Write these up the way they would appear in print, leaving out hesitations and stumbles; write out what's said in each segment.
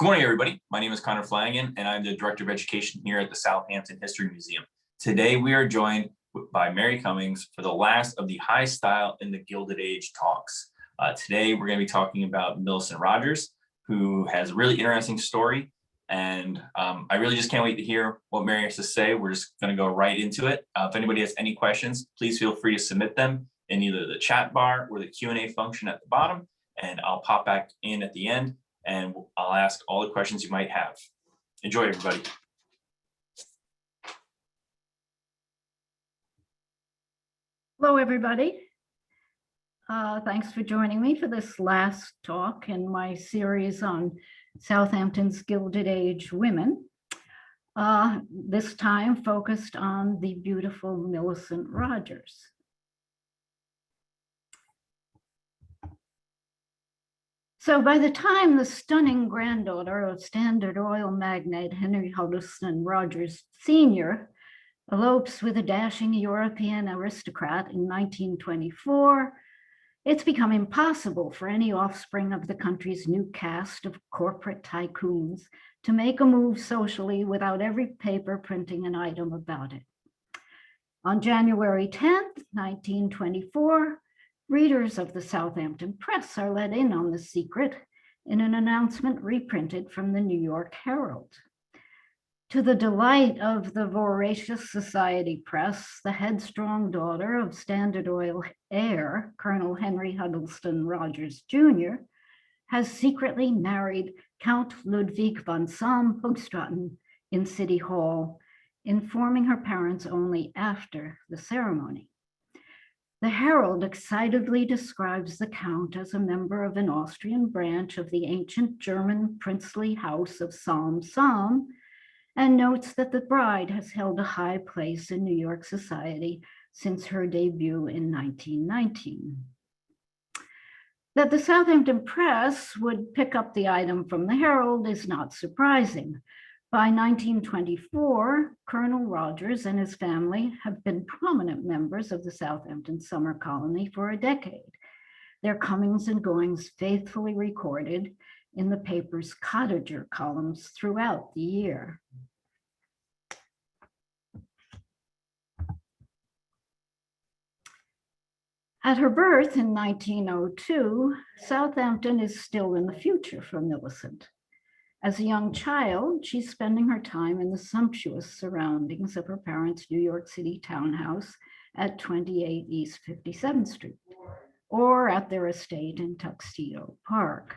Good morning, everybody. My name is Connor Flanagan, and I'm the Director of Education here at the Southampton History Museum. Today, we are joined by Mary Cummings for the last of the High Style in the Gilded Age talks. Today, we're going to be talking about Millicent Rogers, who has a really interesting story, and I really just can't wait to hear what Mary has to say. We're just going to go right into it. If anybody has any questions, please feel free to submit them in either the chat bar or the Q&A function at the bottom, and I'll pop back in at the end and I'll ask all the questions you might have. Enjoy, everybody. Hello, everybody. Thanks for joining me for this last talk in my series on Southampton's Gilded Age women. This time focused on the beautiful Millicent Rogers. So by the time the stunning granddaughter of Standard Oil magnate Henry Huddleston Rogers Sr. elopes with a dashing European aristocrat in 1924, it's become impossible for any offspring of the country's new caste of corporate tycoons to make a move socially without every paper printing an item about it. On January 10th, 1924, readers of the Southampton Press are let in on the secret in an announcement reprinted from the New York Herald. To the delight of the voracious society press, the headstrong daughter of Standard Oil heir, Colonel Henry Huddleston Rogers Jr., has secretly married Count Ludwig von Salm-Hoogstraeten in City Hall, informing her parents only after the ceremony. The Herald excitedly describes the Count as a member of an Austrian branch of the ancient German princely house of Salm-Salm, and notes that the bride has held a high place in New York society since her debut in 1919. That the Southampton Press would pick up the item from the Herald is not surprising. By 1924, Colonel Rogers and his family have been prominent members of the Southampton summer colony for a decade, their comings and goings faithfully recorded in the paper's cottager columns throughout the year. At her birth in 1902, Southampton is still in the future for Millicent. As a young child, she's spending her time in the sumptuous surroundings of her parents' New York City townhouse at 28 East 57th Street, or at their estate in Tuxedo Park.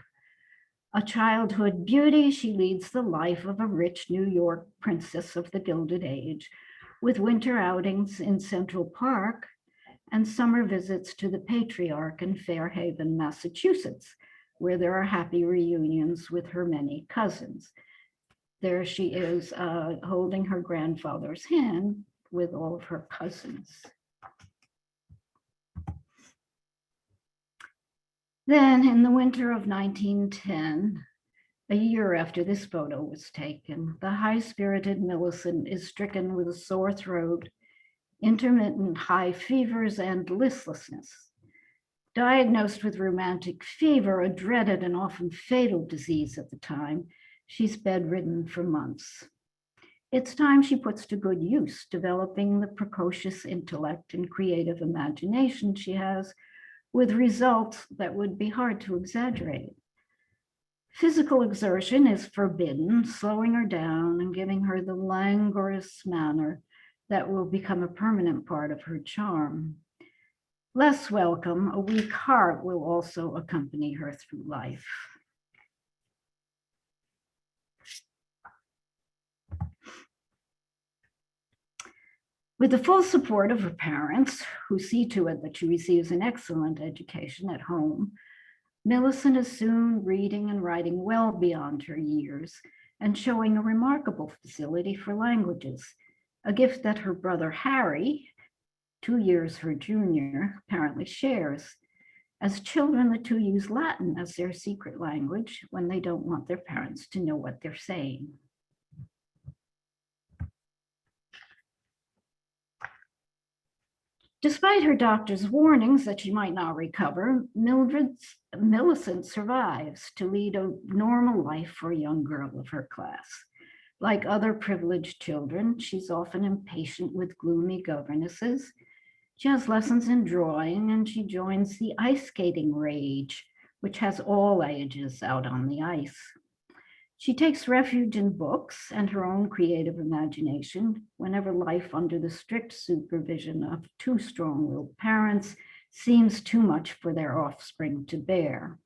A childhood beauty, she leads the life of a rich New York princess of the Gilded Age, with winter outings in Central Park and summer visits to the Patriarch in Fairhaven, Massachusetts, where there are happy reunions with her many cousins. There she is holding her grandfather's hand with all of her cousins. Then in the winter of 1910, a year after this photo was taken, the high-spirited Millicent is stricken with a sore throat, intermittent high fevers, and listlessness. Diagnosed with rheumatic fever, a dreaded and often fatal disease at the time, she's bedridden for months. It's time she puts to good use, developing the precocious intellect and creative imagination she has, with results that would be hard to exaggerate. Physical exertion is forbidden, slowing her down and giving her the languorous manner that will become a permanent part of her charm. Less welcome, a weak heart will also accompany her through life. With the full support of her parents, who see to it that she receives an excellent education at home, Millicent is soon reading and writing well beyond her years and showing a remarkable facility for languages, a gift that her brother Harry, 2 years her junior, apparently shares. As children, the two use Latin as their secret language when they don't want their parents to know what they're saying. Despite her doctor's warnings that she might not recover, Millicent survives to lead a normal life for a young girl of her class. Like other privileged children, she's often impatient with gloomy governesses. She has lessons in drawing, and she joins the ice skating rage, which has all ages out on the ice. She takes refuge in books and her own creative imagination whenever life under the strict supervision of two strong-willed parents seems too much for their offspring to bear.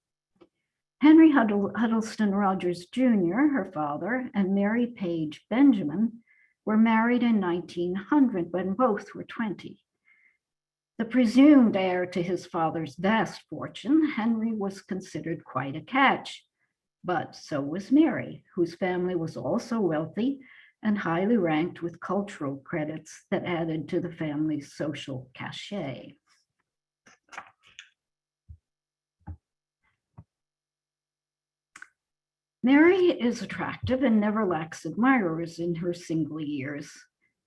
Henry Huddleston Rogers Jr., her father, and Mary Page Benjamin were married in 1900 when both were 20. The presumed heir to his father's vast fortune, Henry was considered quite a catch. But so was Mary, whose family was also wealthy and highly ranked with cultural credits that added to the family's social cachet. Mary is attractive and never lacks admirers in her single years.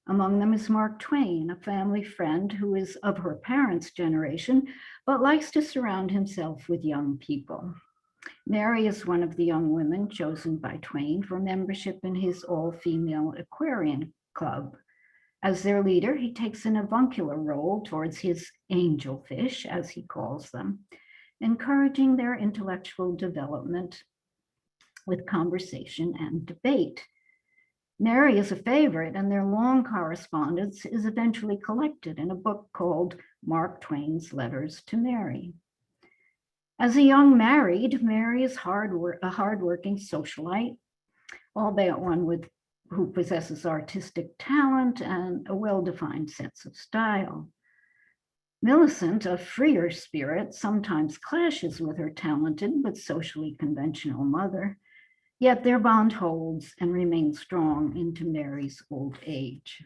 Among them is Mark Twain, a family friend who is of her parents' generation, but likes to surround himself with young people. Mary is one of the young women chosen by Twain for membership in his all-female Aquarian Club. As their leader, he takes an avuncular role towards his angelfish, as he calls them, encouraging their intellectual development with conversation and debate. Mary is a favorite, and their long correspondence is eventually collected in a book called Mark Twain's Letters to Mary. As a young married, Mary is a hardworking socialite, albeit one who possesses artistic talent and a well-defined sense of style. Millicent, a freer spirit, sometimes clashes with her talented but socially conventional mother, yet their bond holds and remains strong into Mary's old age.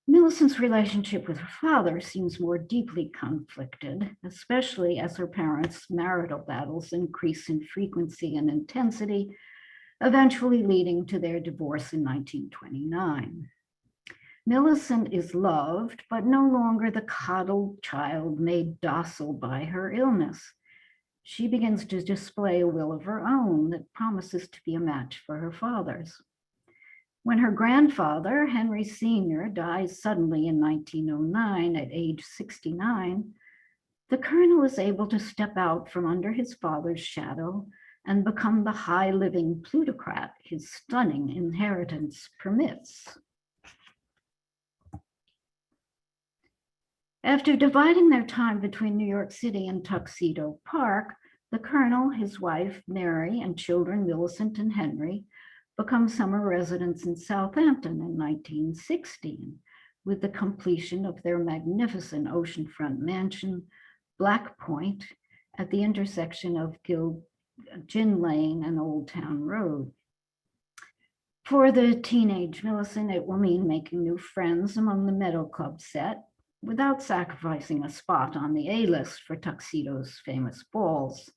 Millicent's relationship with her father seems more deeply conflicted, especially as her parents' marital battles increase in frequency and intensity, eventually leading to their divorce in 1929. Millicent is loved, but no longer the coddled child made docile by her illness. She begins to display a will of her own that promises to be a match for her father's. When her grandfather, Henry Sr., dies suddenly in 1909 at age 69, the colonel is able to step out from under his father's shadow and become the high living plutocrat his stunning inheritance permits. After dividing their time between New York City and Tuxedo Park, the colonel, his wife, Mary, and children Millicent and Henry become summer residents in Southampton in 1916, with the completion of their magnificent oceanfront mansion, Black Point, at the intersection of Gin Lane and Old Town Road. For the teenage Millicent, it will mean making new friends among the Meadow Club set, without sacrificing a spot on the A-list for Tuxedo's famous balls.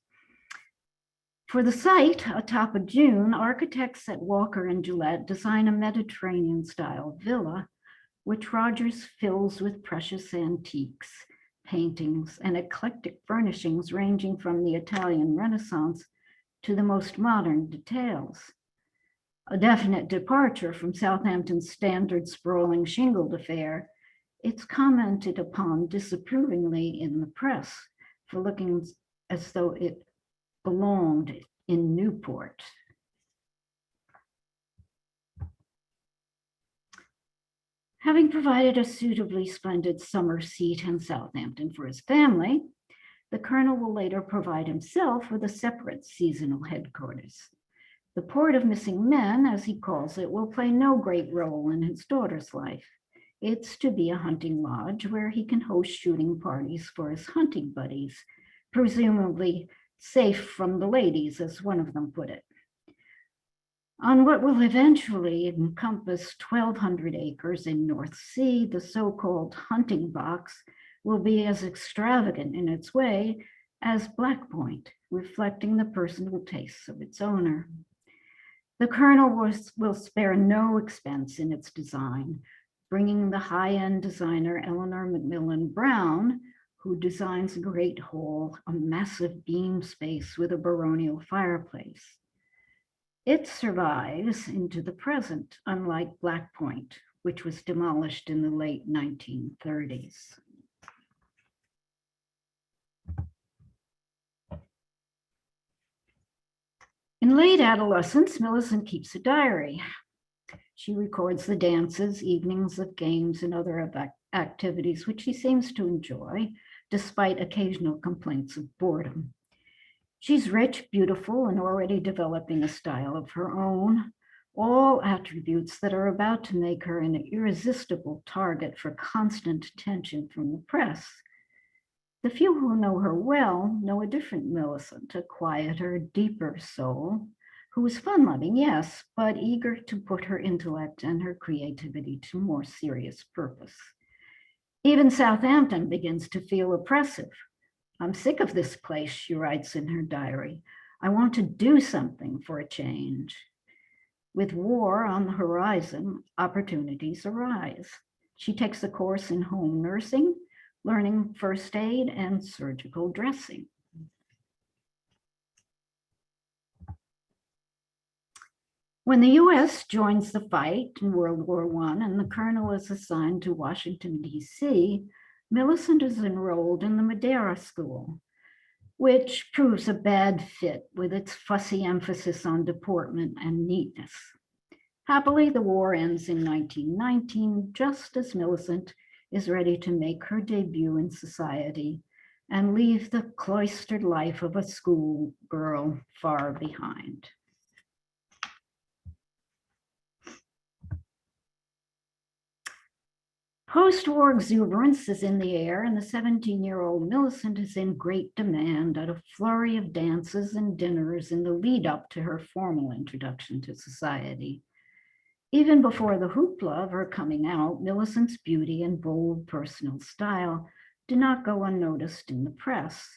For the site, atop a dune, architects at Walker and Gillette design a Mediterranean-style villa, which Rogers fills with precious antiques, paintings, and eclectic furnishings ranging from the Italian Renaissance to the most modern details. A definite departure from Southampton's standard sprawling shingled affair, it's commented upon disapprovingly in the press for looking as though it belonged in Newport. Having provided a suitably splendid summer seat in Southampton for his family, the colonel will later provide himself with a separate seasonal headquarters. The port of missing men, as he calls it, will play no great role in his daughter's life. It's to be a hunting lodge where he can host shooting parties for his hunting buddies, presumably safe from the ladies, as one of them put it. On what will eventually encompass 1,200 acres in North Sea, the so-called hunting box will be as extravagant in its way as Black Point, reflecting the personal tastes of its owner. The Colonel will spare no expense in its design, bringing the high-end designer Eleanor Macmillan Brown, who designs a great hall, a massive beam space with a baronial fireplace. It survives into the present, unlike Black Point, which was demolished in the late 1930s. In late adolescence, Millicent keeps a diary. She records the dances, evenings of games, and other activities which she seems to enjoy, despite occasional complaints of boredom. She's rich, beautiful, and already developing a style of her own, all attributes that are about to make her an irresistible target for constant attention from the press. The few who know her well know a different Millicent, a quieter, deeper soul, who is fun-loving, yes, but eager to put her intellect and her creativity to more serious purpose. Even Southampton begins to feel oppressive. "I'm sick of this place," she writes in her diary. "I want to do something for a change." With war on the horizon, opportunities arise. She takes a course in home nursing, learning first aid and surgical dressing. When the US joins the fight in World War I and the Colonel is assigned to Washington, D.C., Millicent is enrolled in the Madeira School, which proves a bad fit with its fussy emphasis on deportment and neatness. Happily, the war ends in 1919, just as Millicent is ready to make her debut in society and leave the cloistered life of a schoolgirl far behind. Post-war exuberance is in the air, and the 17-year-old Millicent is in great demand at a flurry of dances and dinners in the lead up to her formal introduction to society. Even before the hoopla of her coming out, Millicent's beauty and bold personal style do not go unnoticed in the press,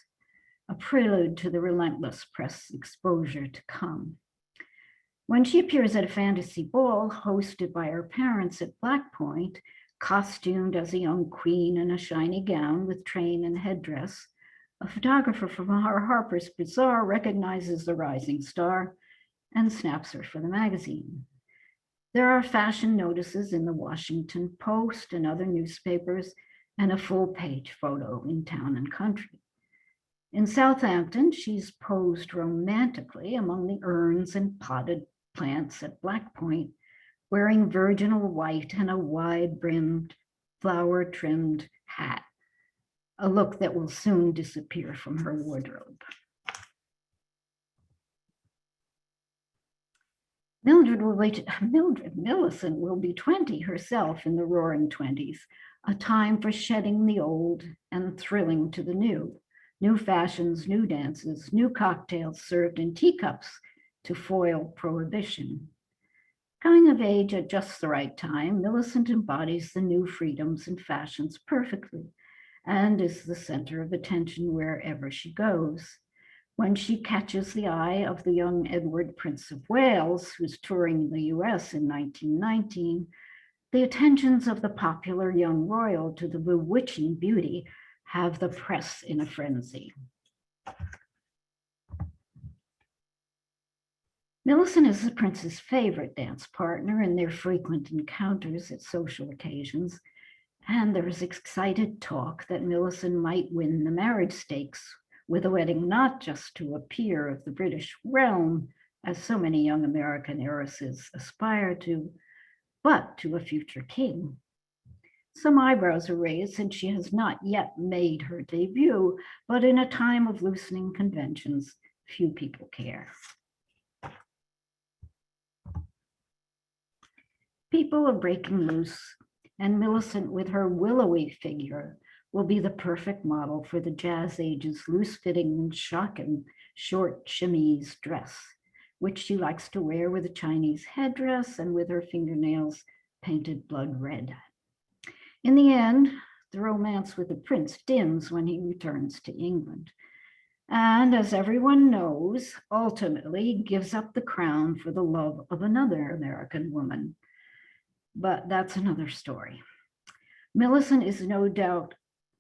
a prelude to the relentless press exposure to come. When she appears at a fantasy ball hosted by her parents at Black Point, costumed as a young queen in a shiny gown with train and headdress, a photographer from Harper's Bazaar recognizes the rising star and snaps her for the magazine. There are fashion notices in the Washington Post and other newspapers, and a full-page photo in Town and Country. In Southampton, she's posed romantically among the urns and potted plants at Black Point, wearing virginal white and a wide-brimmed, flower-trimmed hat, a look that will soon disappear from her wardrobe. Millicent will be 20 herself in the roaring 20s, a time for shedding the old and thrilling to the new. New fashions, new dances, new cocktails served in teacups to foil prohibition. Coming of age at just the right time, Millicent embodies the new freedoms and fashions perfectly and is the center of attention wherever she goes. When she catches the eye of the young Edward, Prince of Wales, who's touring the US in 1919, the attentions of the popular young royal to the bewitching beauty have the press in a frenzy. Millicent is the prince's favorite dance partner in their frequent encounters at social occasions, and there is excited talk that Millicent might win the marriage stakes with a wedding not just to a peer of the British realm, as so many young American heiresses aspire to, but to a future king. Some eyebrows are raised since she has not yet made her debut, but in a time of loosening conventions, few people care. People are breaking loose, and Millicent, with her willowy figure, will be the perfect model for the Jazz Age's loose-fitting, shocking, short chemise dress, which she likes to wear with a Chinese headdress and with her fingernails painted blood red. In the end, the romance with the prince dims when he returns to England. and as everyone knows, ultimately gives up the crown for the love of another American woman. But that's another story. Millicent is no doubt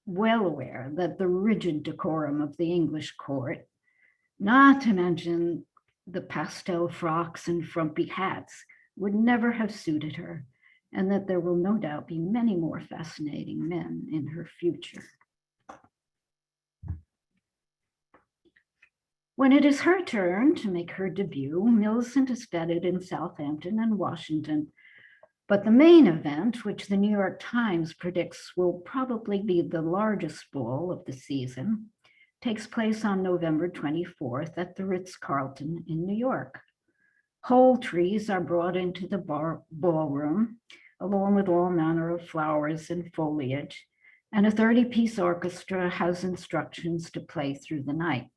well aware that the rigid decorum of the English court, not to mention the pastel frocks and frumpy hats, would never have suited her, and that there will no doubt be many more fascinating men in her future. When it is her turn to make her debut, Millicent is feted in Southampton and Washington. But the main event, which the New York Times predicts will probably be the largest ball of the season, takes place on November 24th at the Ritz-Carlton in New York. Whole trees are brought into the ballroom, along with all manner of flowers and foliage, and a 30-piece orchestra has instructions to play through the night.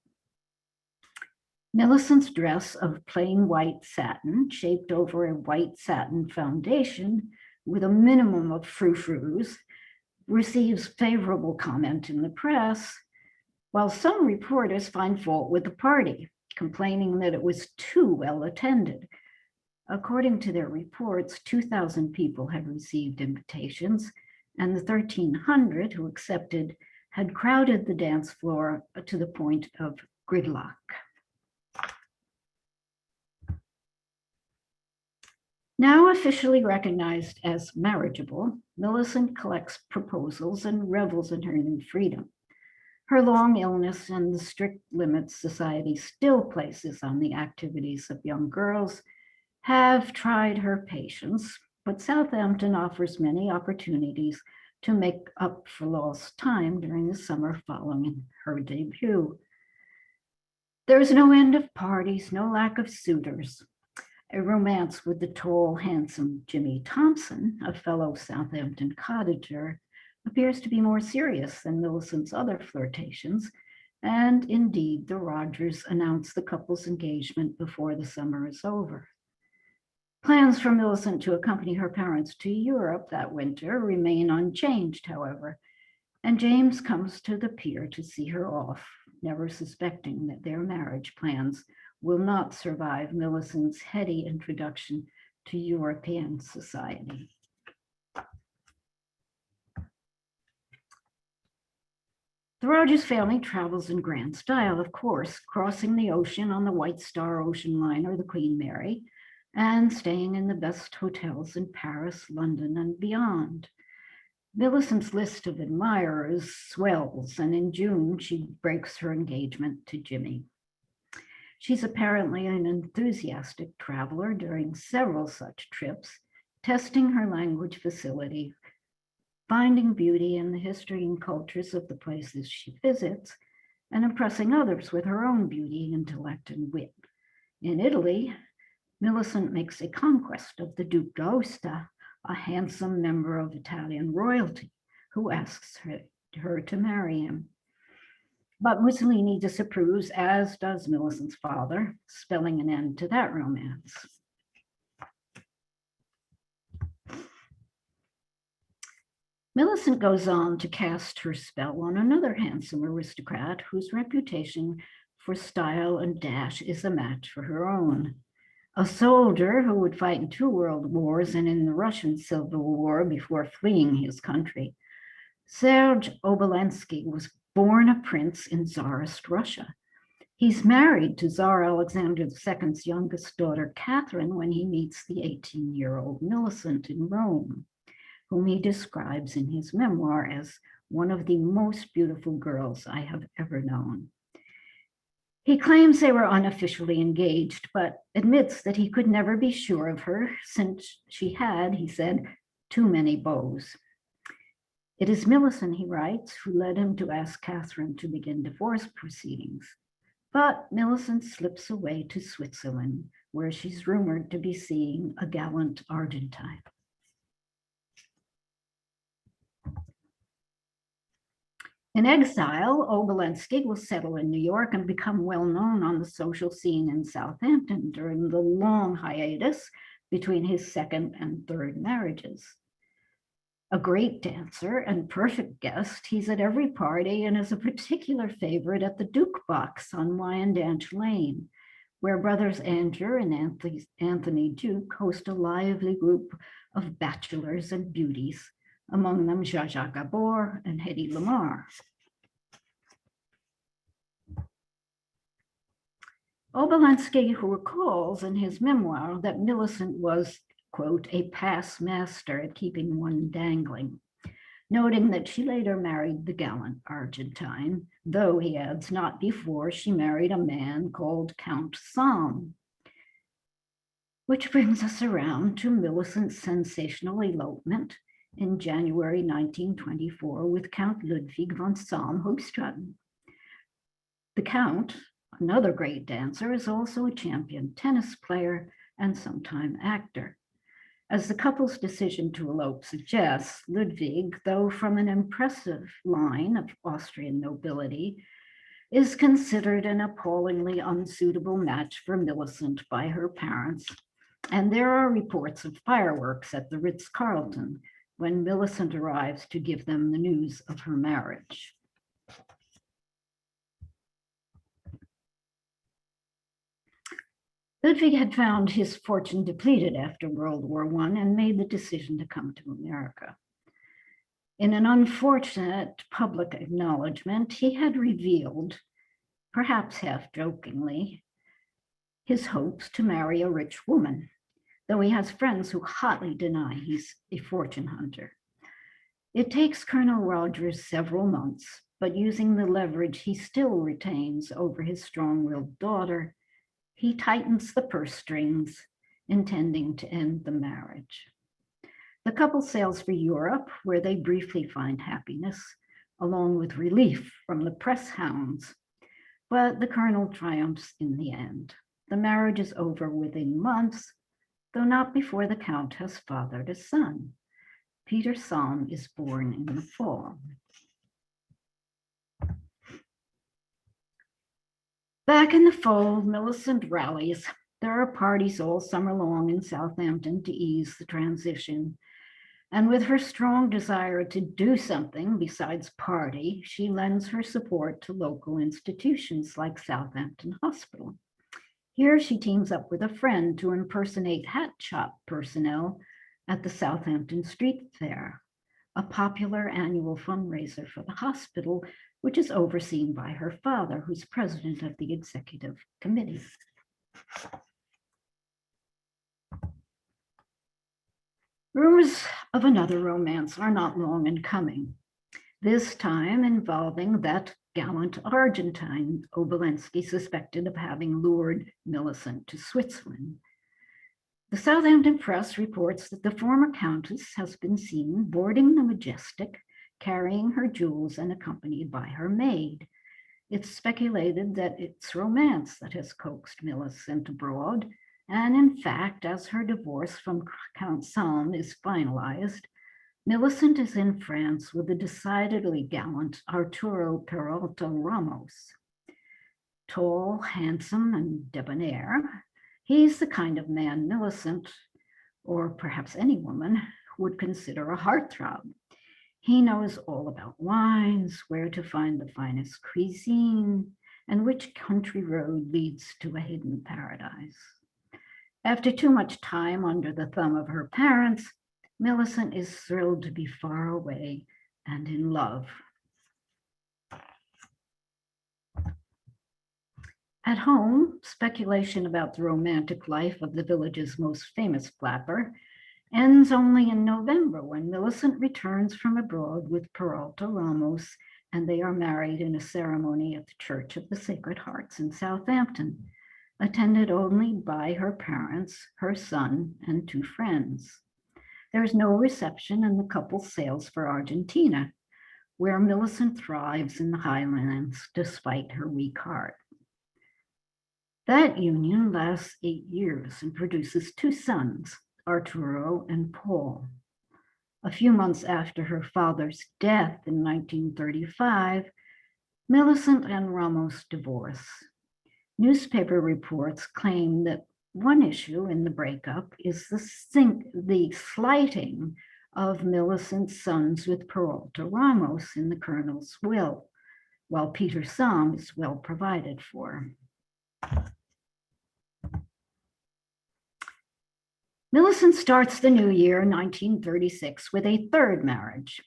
Millicent's dress of plain white satin, shaped over a white satin foundation with a minimum of frou-frous, receives favorable comment in the press, while some reporters find fault with the party, complaining that it was too well attended. According to their reports, 2,000 people had received invitations, and the 1,300 who accepted had crowded the dance floor to the point of gridlock. Now officially recognized as marriageable, Millicent collects proposals and revels in her new freedom. Her long illness and the strict limits society still places on the activities of young girls have tried her patience, but Southampton offers many opportunities to make up for lost time during the summer following her debut. There is no end of parties, no lack of suitors. A romance with the tall, handsome Jimmy Thompson, a fellow Southampton cottager, appears to be more serious than Millicent's other flirtations, and indeed the Rogers announced the couple's engagement before the summer is over. Plans for Millicent to accompany her parents to Europe that winter remain unchanged, however, and James comes to the pier to see her off, never suspecting that their marriage plans will not survive Millicent's heady introduction to European society. The Rogers family travels in grand style, of course, crossing the ocean on the White Star Ocean liner, the Queen Mary, and staying in the best hotels in Paris, London, and beyond. Millicent's list of admirers swells, and in June, she breaks her engagement to Jimmy. She's apparently an enthusiastic traveler during several such trips, testing her language facility, finding beauty in the history and cultures of the places she visits, and impressing others with her own beauty, intellect, and wit. In Italy, Millicent makes a conquest of the Duke d'Aosta, a handsome member of Italian royalty, who asks her to marry him. But Mussolini disapproves, as does Millicent's father, spelling an end to that romance. Millicent goes on to cast her spell on another handsome aristocrat whose reputation for style and dash is a match for her own. A soldier who would fight in 2 world wars and in the Russian Civil War before fleeing his country. Serge Obolensky was born a prince in Tsarist Russia. He's married to Tsar Alexander II's youngest daughter, Catherine, when he meets the 18-year-old Millicent in Rome, whom he describes in his memoir as one of the most beautiful girls I have ever known. He claims they were unofficially engaged, but admits that he could never be sure of her since she had, he said, too many beaux. It is Millicent, he writes, who led him to ask Catherine to begin divorce proceedings. But Millicent slips away to Switzerland, where she's rumored to be seeing a gallant Argentine. In exile, Obolensky will settle in New York and become well known on the social scene in Southampton during the long hiatus between his second and third marriages. A great dancer and perfect guest, he's at every party and is a particular favorite at the Duke Box on Wyandanch Lane, where brothers Andrew and Anthony Duke host a lively group of bachelors and beauties, among them Zsa Zsa Gabor and Hedy Lamarr. Obolensky, who recalls in his memoir that Millicent was, quote, a past master at keeping one dangling, noting that she later married the gallant Argentine, though, he adds, not before she married a man called Count Salm. Which brings us around to Millicent's sensational elopement in January 1924 with Count Ludwig von Salm-Hoogstraeten. The Count, another great dancer, is also a champion tennis player and sometime actor. As the couple's decision to elope suggests, Ludwig, though from an impressive line of Austrian nobility, is considered an appallingly unsuitable match for Millicent by her parents. And there are reports of fireworks at the Ritz-Carlton when Millicent arrives to give them the news of her marriage. Ludwig had found his fortune depleted after World War I and made the decision to come to America. In an unfortunate public acknowledgement, he had revealed, perhaps half jokingly, his hopes to marry a rich woman, though he has friends who hotly deny he's a fortune hunter. It takes Colonel Rogers several months, but using the leverage he still retains over his strong-willed daughter, he tightens the purse strings, intending to end the marriage. The couple sails for Europe, where they briefly find happiness, along with relief from the press hounds. But the colonel triumphs in the end. The marriage is over within months, though not before the Count has fathered a son. Peter Salm is born in the fall. Back in the fold, Millicent rallies. There are parties all summer long in Southampton to ease the transition. And with her strong desire to do something besides party, she lends her support to local institutions like Southampton Hospital. Here she teams up with a friend to impersonate hat shop personnel at the Southampton Street Fair, a popular annual fundraiser for the hospital, which is overseen by her father, who's president of the executive committee. Rumors of another romance are not long in coming, this time involving that gallant Argentine Obolensky suspected of having lured Millicent to Switzerland. The Southampton Press reports that the former countess has been seen boarding the Majestic, carrying her jewels and accompanied by her maid. It's speculated that it's romance that has coaxed Millicent abroad, and in fact, as her divorce from Count Salm is finalized, Millicent is in France with the decidedly gallant Arturo Peralta-Ramos. Tall, handsome, and debonair, he's the kind of man Millicent, or perhaps any woman, would consider a heartthrob. He knows all about wines, where to find the finest cuisine, and which country road leads to a hidden paradise. After too much time under the thumb of her parents, Millicent is thrilled to be far away and in love. At home, speculation about the romantic life of the village's most famous flapper ends only in November, when Millicent returns from abroad with Peralta-Ramos, and they are married in a ceremony at the Church of the Sacred Hearts in Southampton, attended only by her parents, her son, and two friends. There's no reception, and the couple sails for Argentina, where Millicent thrives in the highlands despite her weak heart. That union lasts 8 years and produces two sons, Arturo and Paul. A few months after her father's death in 1935, Millicent and Ramos divorce. Newspaper reports claim that one issue in the breakup is the slighting of Millicent's sons with Peralta-Ramos in the colonel's will, while Peter's Salm is well provided for. Millicent starts the new year, 1936, with a third marriage.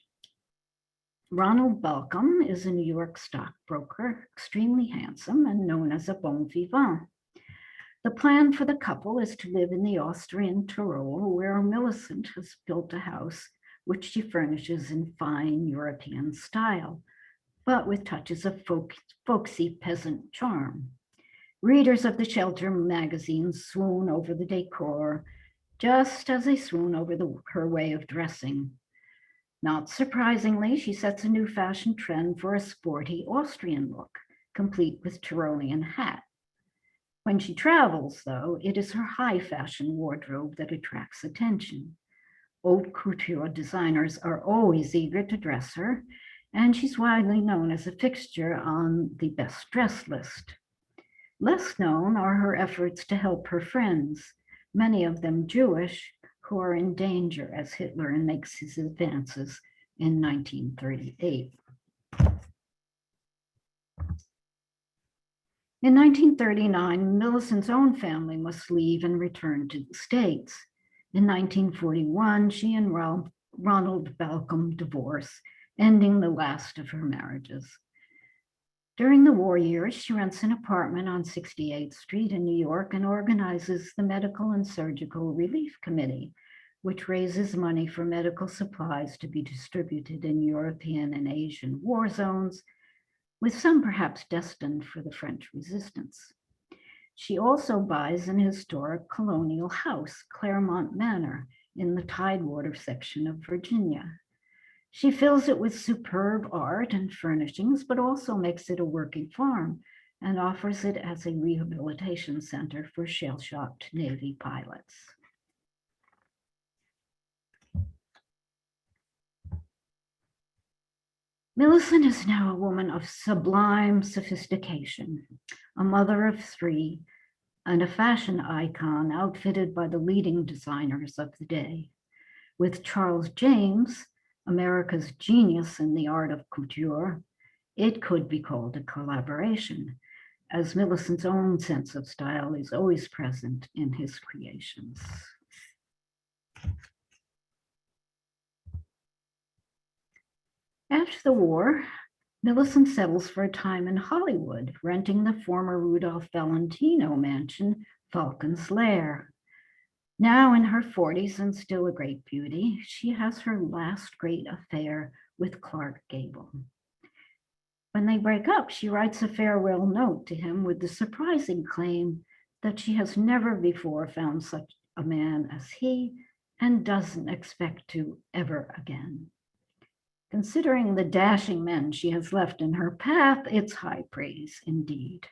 Ronald Balcom is a New York stockbroker, extremely handsome and known as a bon vivant. The plan for the couple is to live in the Austrian Tyrol, where Millicent has built a house which she furnishes in fine European style, but with touches of folksy peasant charm. Readers of the Shelter magazine swoon over the decor, just as they swoon over her way of dressing. Not surprisingly, she sets a new fashion trend for a sporty Austrian look, complete with Tyrolean hat. When she travels, though, it is her high fashion wardrobe that attracts attention. Haute couture designers are always eager to dress her, and she's widely known as a fixture on the best dressed list. Less known are her efforts to help her friends, many of them Jewish, who are in danger as Hitler makes his advances in 1938. In 1939, Millicent's own family must leave and return to the States. In 1941, she and Ronald Balcom divorce, ending the last of her marriages. During the war years, she rents an apartment on 68th Street in New York and organizes the Medical and Surgical Relief Committee, which raises money for medical supplies to be distributed in European and Asian war zones, with some perhaps destined for the French resistance. She also buys an historic colonial house, Clermont Manor, in the Tidewater section of Virginia. She fills it with superb art and furnishings, but also makes it a working farm and offers it as a rehabilitation center for shell-shocked Navy pilots. Millicent is now a woman of sublime sophistication, a mother of three, and a fashion icon outfitted by the leading designers of the day. With Charles James, America's genius in the art of couture, it could be called a collaboration, as Millicent's own sense of style is always present in his creations. After the war, Millicent settles for a time in Hollywood, renting the former Rudolph Valentino mansion, Falcon's Lair. Now in her 40s and still a great beauty, she has her last great affair with Clark Gable. When they break up, she writes a farewell note to him with the surprising claim that she has never before found such a man as he and doesn't expect to ever again. Considering the dashing men she has left in her path, it's high praise indeed.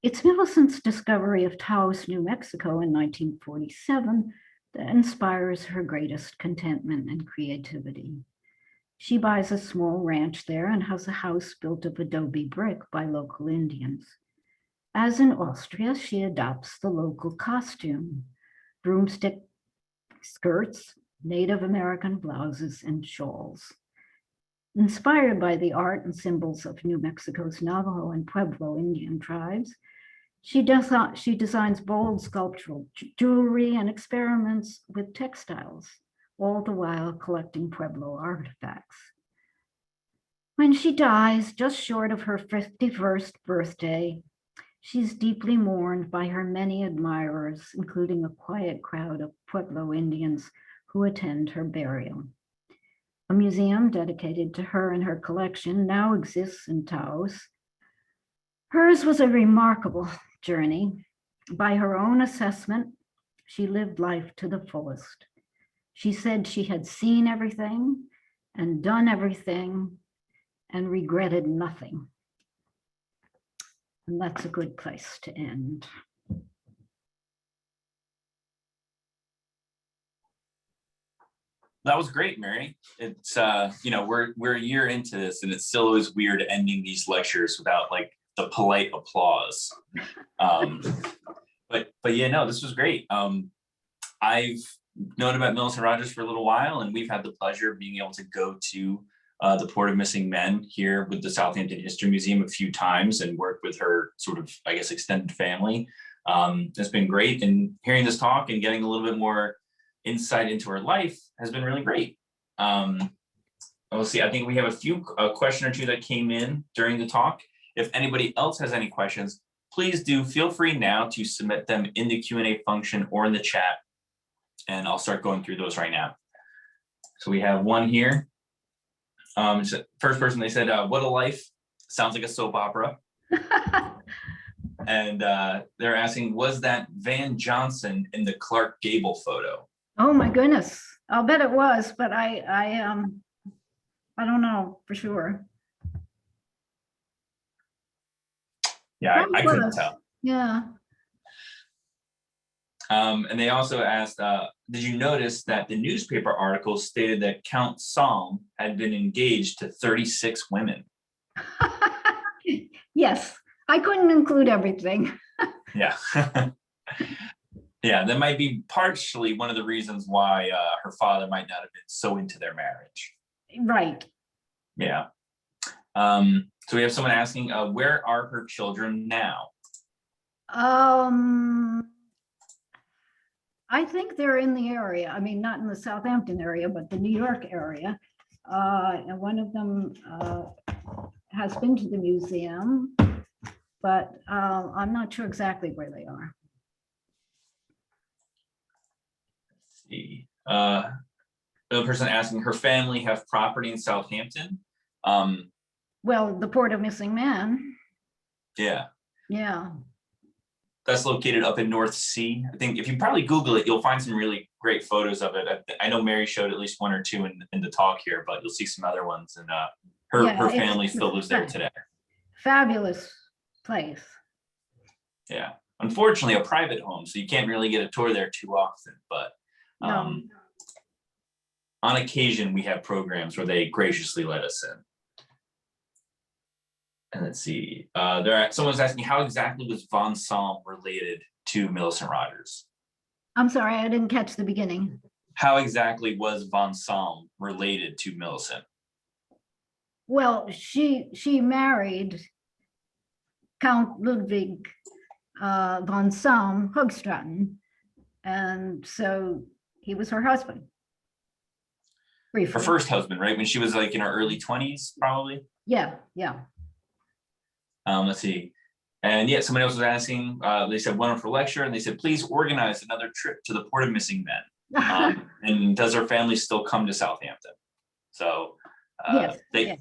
It's Millicent's discovery of Taos, New Mexico in 1947 that inspires her greatest contentment and creativity. She buys a small ranch there and has a house built of adobe brick by local Indians. As in Austria, she adopts the local costume: broomstick skirts, Native American blouses, and shawls. Inspired by the art and symbols of New Mexico's Navajo and Pueblo Indian tribes, she designs bold sculptural jewelry and experiments with textiles, all the while collecting Pueblo artifacts. When she dies, just short of her 51st birthday, she's deeply mourned by her many admirers, including a quiet crowd of Pueblo Indians who attend her burial. A museum dedicated to her and her collection now exists in Taos. Hers was a remarkable journey. By her own assessment, she lived life to the fullest. She said she had seen everything and done everything and regretted nothing. And that's a good place to end. That was great, Mary. It's we're a year into this, and it's still always weird ending these lectures without like the polite applause. But yeah, no, this was great. I've known about Millicent Rogers for a little while, and we've had the pleasure of being able to go to the Port of Missing Men here with the Southampton History Museum a few times and work with her sort of, I guess, extended family. It's been great, and hearing this talk and getting a little bit more insight into her life has been really great. We'll see. I think we have a question or two that came in during the talk. If anybody else has any questions, please do feel free now to submit them in the Q&A function or in the chat, and I'll start going through those right now. So we have one here. First person, they said, what a life. Sounds like a soap opera. And they're asking, was that Van Johnson in the Clark Gable photo? Oh my goodness. I'll bet it was, but I don't know for sure. Yeah, I couldn't tell. Yeah. And they also asked, did you notice that the newspaper article stated that Count Salm had been engaged to 36 women? Yes, I couldn't include everything. Yeah. Yeah, that might be partially one of the reasons why her father might not have been so into their marriage. Right. Yeah. So we have someone asking, where are her children now? I think they're in the area. I mean, not in the Southampton area, but the New York area. And one of them has been to the museum, but I'm not sure exactly where they are. Let's see. The person asking, her family have property in Southampton? Well, the Port of Missing Men. Yeah. Yeah. That's located up in North Sea. I think if you probably Google it, you'll find some really great photos of it. I know Mary showed at least one or two in the talk here, but you'll see some other ones. And her family still lives there today. Fabulous place. Yeah. Unfortunately, a private home, so you can't really get a tour there too often. But No. on occasion, we have programs where they graciously let us in. And let's see, someone's asking, how exactly was von Salm related to Millicent Rogers? I'm sorry, I didn't catch the beginning. How exactly was von Salm related to Millicent? Well, she married Count Ludwig von Salm-Hoogstraeten, and so he was her husband. Briefly. Her first husband, right? When she was like in her early 20s, probably? Yeah, yeah. Let's see. And yeah, somebody else was asking, they said, wonderful lecture. And they said, please organize another trip to the Port of Missing Men. And does her family still come to Southampton? So yes, they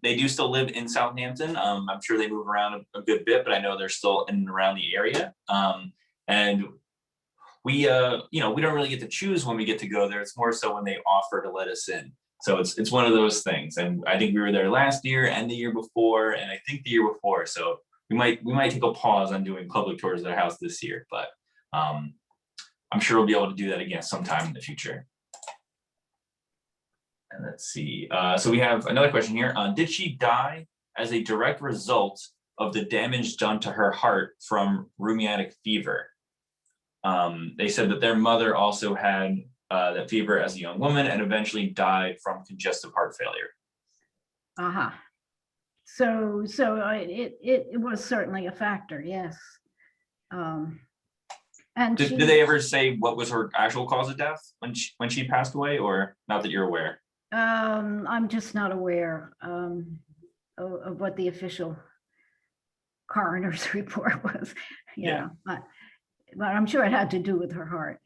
do still live in Southampton. I'm sure they move around a good bit, but I know they're still in and around the area. And we don't really get to choose when we get to go there. It's more so when they offer to let us in. So it's one of those things. And I think we were there last year and the year before, and I think the year before. So we might take a pause on doing public tours of their house this year, but I'm sure we'll be able to do that again sometime in the future. And let's see. So we have another question here. Did she die as a direct result of the damage done to her heart from rheumatic fever? They said that their mother also had that fever as a young woman and eventually died from congestive heart failure. Uh-huh. So it was certainly a factor, yes. And did they ever say what was her actual cause of death when she passed away, or not that you're aware? I'm just not aware of what the official coroner's report was. Yeah. But I'm sure it had to do with her heart.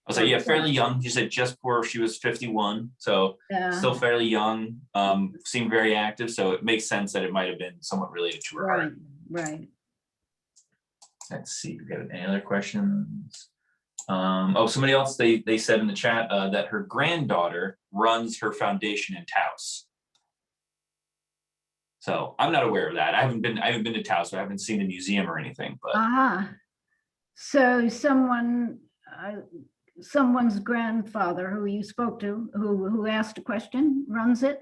I'll say, yeah, fairly young. You said just before she was 51, so still fairly young. Seemed very active, so it makes sense that it might have been somewhat related to her heart. Right. Let's see, we got any other questions? Somebody else, they said in the chat that her granddaughter runs her foundation in Taos. So I'm not aware of that. I haven't been to Taos, so I haven't seen the museum or anything. But so someone's grandfather who you spoke to, who asked a question, runs it?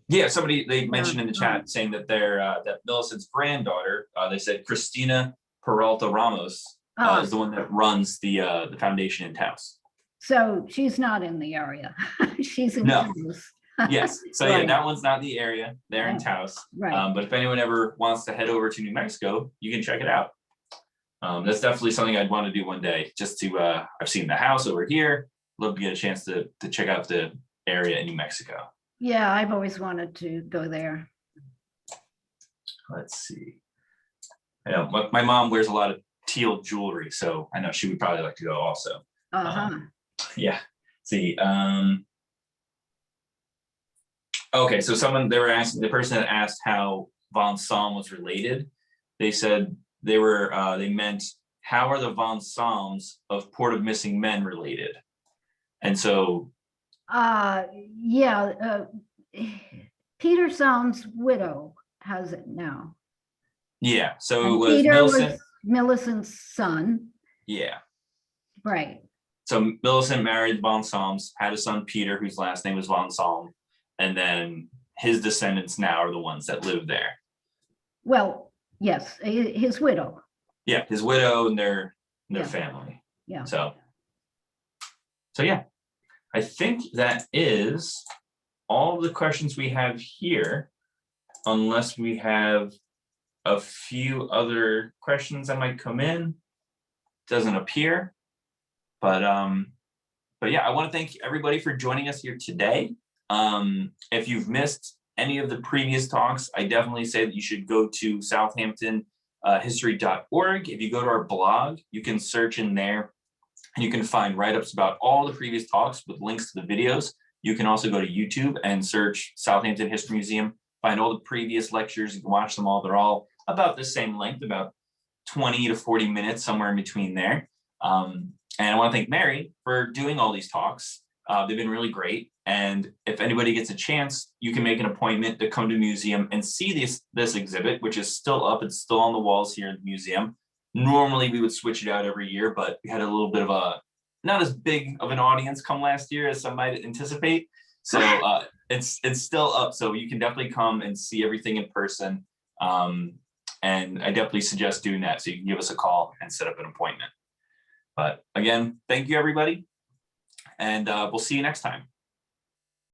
Yeah, somebody they mentioned in the chat saying that that Millicent's granddaughter, they said Christina Peralta-Ramos is the one that runs the foundation in Taos. So she's not in the area. She's in No. Taos. Yes. So Right. yeah, that one's not the area. They're in Oh, Taos. right. But if anyone ever wants to head over to New Mexico, you can check it out. That's definitely something I'd want to do one day. Just to, I've seen the house over here. Love to get a chance to check out the area in New Mexico. Yeah, I've always wanted to go there. Let's see. I know my mom wears a lot of teal jewelry, so I know she would probably like to go also. Yeah. See. Okay, so they were asking, the person that asked how von Salm was related, they said they meant, how are the von Salms of Port of Missing Men related? And so Peter Salm's widow has it now. Yeah, so And it was Peter Millicent. was Millicent's son. Yeah. Right. So Millicent married von Salms, had a son Peter, whose last name was von Salm, and then his descendants now are the ones that live there. Well, yes, his widow. Yeah, his widow and their Yeah. family. Yeah. So yeah, I think that is all the questions we have here, unless we have a few other questions that might come in. Doesn't appear, but yeah, I want to thank everybody for joining us here today. If you've missed any of the previous talks, I definitely say that you should go to Southampton history.org. If you go to our blog, you can search in there and you can find write-ups about all the previous talks with links to the videos. You can also go to YouTube and search Southampton History Museum, find all the previous lectures. You can watch them all. They're all about the same length, about 20 to 40 minutes, somewhere in between there. And I want to thank Mary for doing all these talks. They've been really great. And if anybody gets a chance, you can make an appointment to come to the museum and see this exhibit, which is still up. It's still on the walls here at the museum. Normally we would switch it out every year, but we had a little bit of not as big of an audience come last year as some might anticipate. So it's still up. So you can definitely come and see everything in person. And I definitely suggest doing that. So you can give us a call and set up an appointment. But again, thank you, everybody. And we'll see you next time.